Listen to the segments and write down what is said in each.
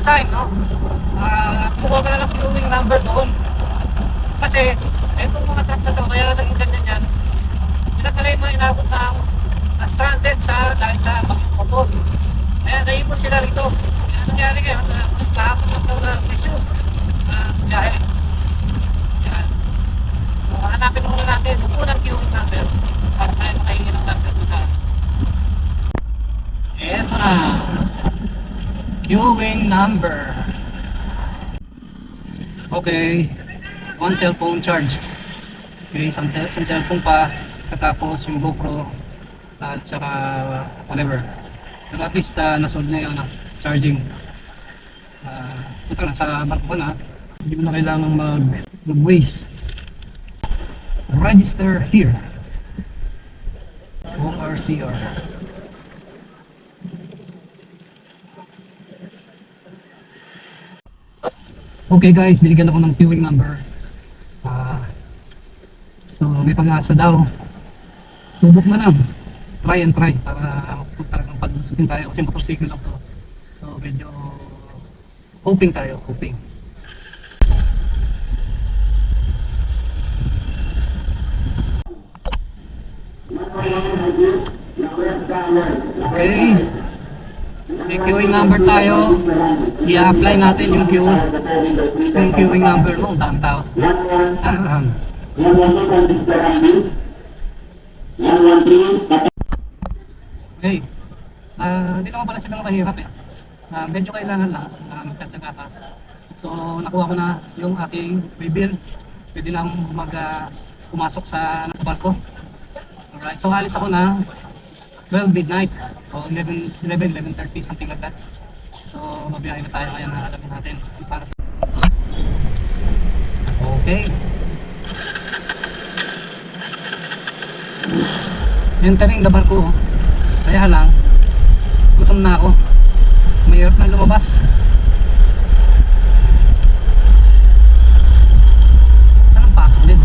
sign, no? Kumuha ka na ng queuing number doon. Kasi, etong mga truck na to, kaya naging ganyan yan, sila talaga yung mga inabot ng stranded dahil sa pagkakapon. Kaya naipon sila rito. Kaya nangyari ngayon, kahapon lang daw na resume biyahe. Yan. So, hanapin muna natin yung unang queuing number para tayo makahingi ng number doon sa eto na. Queuing number. Okay. One cellphone charged. Okay, isang cellphone pa. Katapos yung GoPro at saka whatever. Pero at least nasolve na yung charging. Ito na, sa barko na. Hindi mo na kailangan mag-waste. Register here. ORCR. Okay guys, binigyan ako ng queuing number. So may pag-asa daw. Subok na lang. Try and try para talagang pag-usupin tayo kasi motorcycle lang to. So medyo hoping tayo, hoping. Okay. May queuing number tayo. I-apply natin yung queuing number mo. Ang dami tao. Okay. Hindi naman pala siya kahirap eh. Medyo kailangan lang magtsatsaga ka. So nakuha ko na yung aking bill. Pwede na akong pumasok sa barko. Alright, so alis ako na 12 midnight o 11:30, something like that. So mabiyahe na tayo kaya na alamin natin para. Okay. Entering the barko. Kaya lang gutom na ako. Mahirap na lumabas. Saan ang pasok din?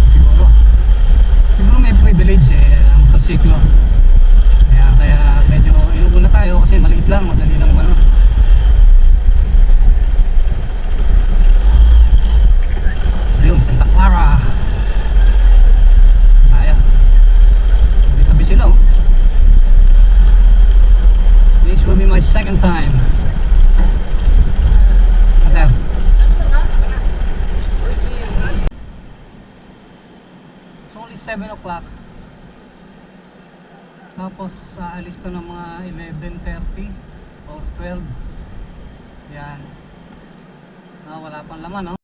Siguro may privilege ang motorsiklo. Kaya medyo inuuna tayo kasi maliit lang, madali lang ano. Ayun, Santa Clara. Kaya. May tabi sila oh. This will be my second time. Sir. It's only 7 o'clock. Tapos alis na ng mga 11:30 or 12. Yan. Wala pang laman, no?